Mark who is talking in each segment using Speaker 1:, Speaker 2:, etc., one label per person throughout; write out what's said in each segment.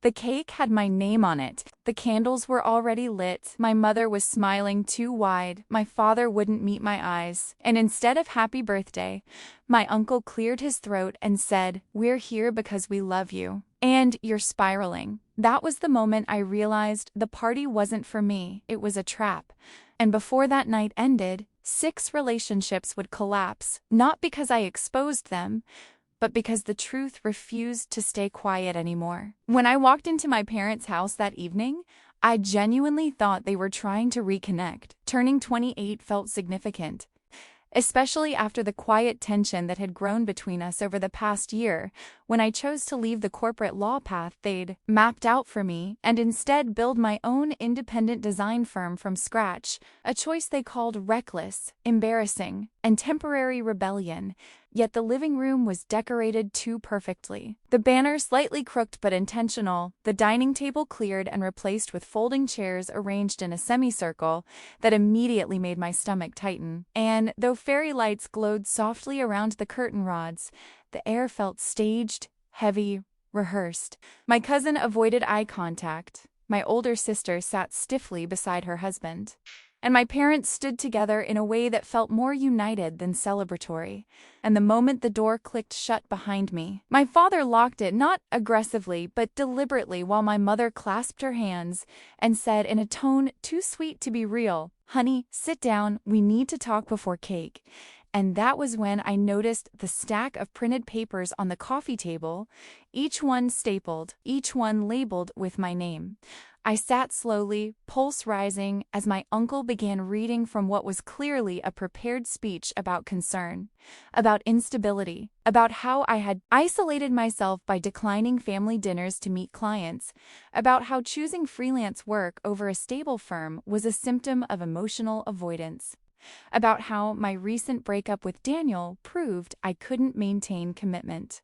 Speaker 1: The cake had my name on it. The candles were already lit. My mother was smiling too wide. My father wouldn't meet my eyes. And instead of happy birthday, my uncle cleared his throat and said, "We're here because we love you. And you're spiraling." That was the moment I realized the party wasn't for me. It was a trap. And before that night ended, 6 relationships would collapse, not because I exposed them, but because the truth refused to stay quiet anymore. When I walked into my parents' house that evening, I genuinely thought they were trying to reconnect. Turning 28 felt significant, especially after the quiet tension that had grown between us over the past year, when I chose to leave the corporate law path they'd mapped out for me and instead build my own independent design firm from scratch, a choice they called reckless, embarrassing, and temporary rebellion. Yet the living room was decorated too perfectly. The banner slightly crooked but intentional, the dining table cleared and replaced with folding chairs arranged in a semicircle that immediately made my stomach tighten. And though fairy lights glowed softly around the curtain rods, the air felt staged, heavy, rehearsed. My cousin avoided eye contact. My older sister sat stiffly beside her husband. And my parents stood together in a way that felt more united than celebratory. And the moment the door clicked shut behind me, my father locked it, not aggressively, but deliberately, while my mother clasped her hands and said in a tone too sweet to be real, "Honey, sit down, we need to talk before cake." And that was when I noticed the stack of printed papers on the coffee table, each one stapled, each one labeled with my name. I sat slowly, pulse rising, as my uncle began reading from what was clearly a prepared speech about concern, about instability, about how I had isolated myself by declining family dinners to meet clients, about how choosing freelance work over a stable firm was a symptom of emotional avoidance, about how my recent breakup with Daniel proved I couldn't maintain commitment.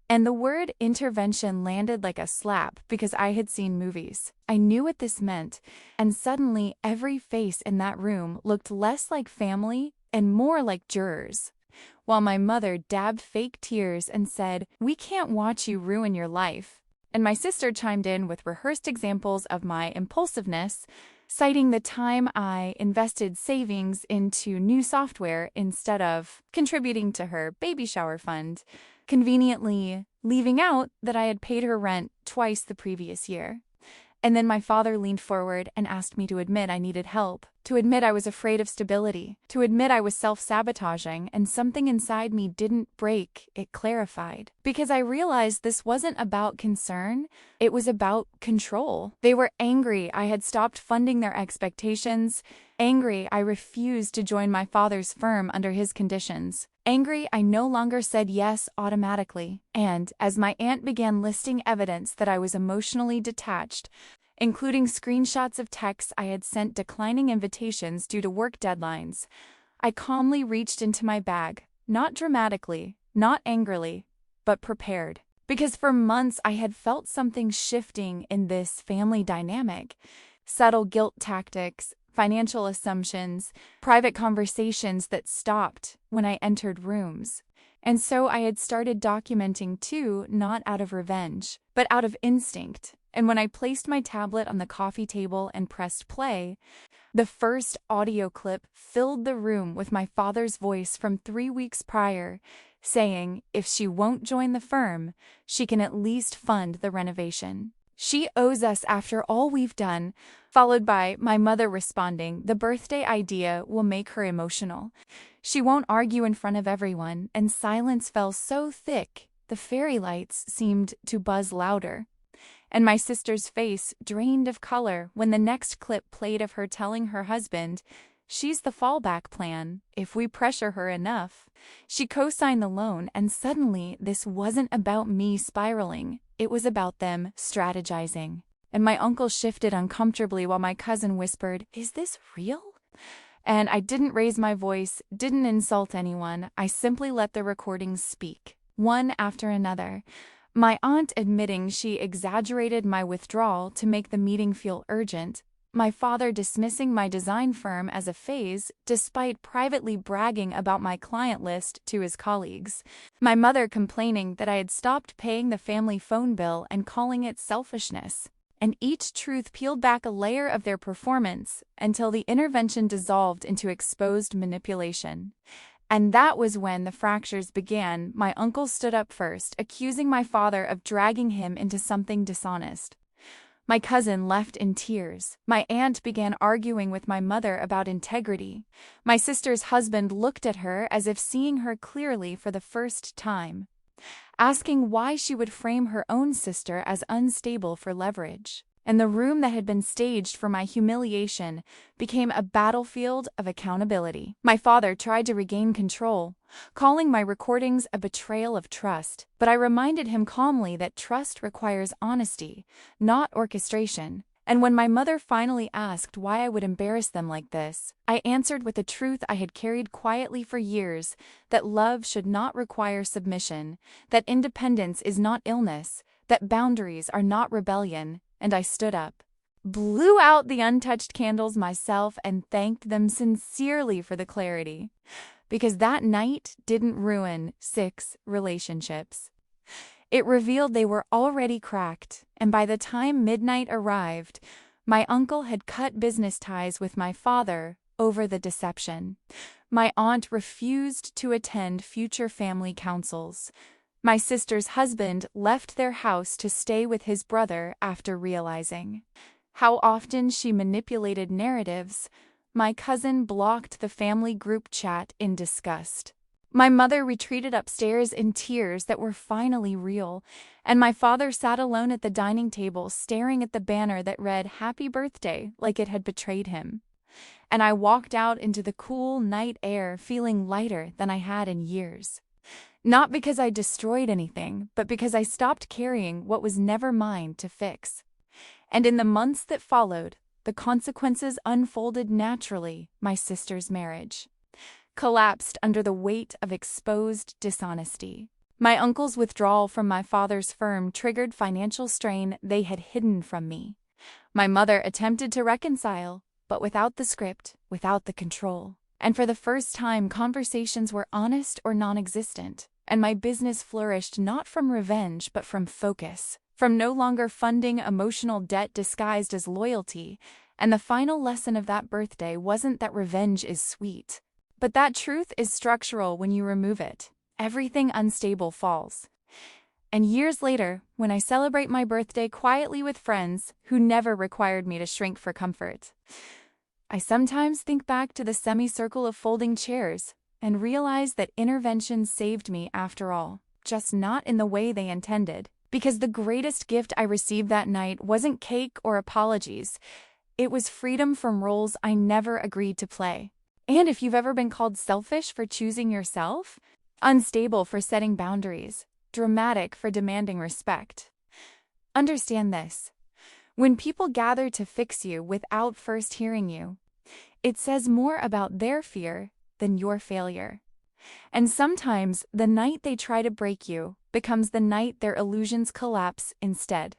Speaker 1: And the word intervention landed like a slap because I had seen movies. I knew what this meant, and suddenly every face in that room looked less like family and more like jurors. While my mother dabbed fake tears and said, "We can't watch you ruin your life." And my sister chimed in with rehearsed examples of my impulsiveness, citing the time I invested savings into new software instead of contributing to her baby shower fund, conveniently leaving out that I had paid her rent twice the previous year. And then my father leaned forward and asked me to admit I needed help, to admit I was afraid of stability, to admit I was self-sabotaging, and something inside me didn't break, it clarified. Because I realized this wasn't about concern, it was about control. They were angry I had stopped funding their expectations, angry I refused to join my father's firm under his conditions, angry I no longer said yes automatically. And as my aunt began listing evidence that I was emotionally detached, including screenshots of texts I had sent declining invitations due to work deadlines, I calmly reached into my bag, not dramatically, not angrily, but prepared. Because for months I had felt something shifting in this family dynamic. Subtle guilt tactics, financial assumptions, private conversations that stopped when I entered rooms. And so I had started documenting too, not out of revenge, but out of instinct. And when I placed my tablet on the coffee table and pressed play, the first audio clip filled the room with my father's voice from 3 weeks prior, saying if she won't join the firm, she can at least fund the renovation. She owes us after all we've done, followed by my mother responding, the birthday idea will make her emotional. She won't argue in front of everyone, and silence fell so thick, the fairy lights seemed to buzz louder. And my sister's face drained of color when the next clip played of her telling her husband, she's the fallback plan, if we pressure her enough. She co-signed the loan, and suddenly this wasn't about me spiraling. It was about them strategizing. And my uncle shifted uncomfortably while my cousin whispered, "Is this real?" And I didn't raise my voice, didn't insult anyone. I simply let the recordings speak, one after another. My aunt admitting she exaggerated my withdrawal to make the meeting feel urgent. my father dismissing my design firm as a phase despite privately bragging about my client list to his colleagues, my mother complaining that I had stopped paying the family phone bill and calling it selfishness. And each truth peeled back a layer of their performance until the intervention dissolved into exposed manipulation. And that was when the fractures began. My uncle stood up first, accusing my father of dragging him into something dishonest. My cousin left in tears. My aunt began arguing with my mother about integrity. My sister's husband looked at her as if seeing her clearly for the first time, asking why she would frame her own sister as unstable for leverage. And the room that had been staged for my humiliation became a battlefield of accountability. My father tried to regain control, calling my recordings a betrayal of trust, but I reminded him calmly that trust requires honesty, not orchestration. And when my mother finally asked why I would embarrass them like this, I answered with a truth I had carried quietly for years, that love should not require submission, that independence is not illness, that boundaries are not rebellion. And I stood up, blew out the untouched candles myself, and thanked them sincerely for the clarity. Because that night didn't ruin 6 relationships. It revealed they were already cracked, and by the time midnight arrived, my uncle had cut business ties with my father over the deception. My aunt refused to attend future family councils. My sister's husband left their house to stay with his brother after realizing how often she manipulated narratives. My cousin blocked the family group chat in disgust. My mother retreated upstairs in tears that were finally real, and my father sat alone at the dining table staring at the banner that read "Happy Birthday" like it had betrayed him. And I walked out into the cool night air feeling lighter than I had in years. Not because I destroyed anything, but because I stopped carrying what was never mine to fix. And in the months that followed, the consequences unfolded naturally. My sister's marriage collapsed under the weight of exposed dishonesty. My uncle's withdrawal from my father's firm triggered financial strain they had hidden from me. My mother attempted to reconcile, but without the script, without the control. And for the first time, conversations were honest or non-existent, and my business flourished not from revenge but from focus, from no longer funding emotional debt disguised as loyalty. And the final lesson of that birthday wasn't that revenge is sweet, but that truth is structural. When you remove it, everything unstable falls. And years later, when I celebrate my birthday quietly with friends who never required me to shrink for comfort, I sometimes think back to the semicircle of folding chairs and realize that intervention saved me after all, just not in the way they intended. Because the greatest gift I received that night wasn't cake or apologies. It was freedom from roles I never agreed to play. And if you've ever been called selfish for choosing yourself, unstable for setting boundaries, dramatic for demanding respect, understand this. When people gather to fix you without first hearing you, it says more about their fear than your failure. And sometimes the night they try to break you becomes the night their illusions collapse instead.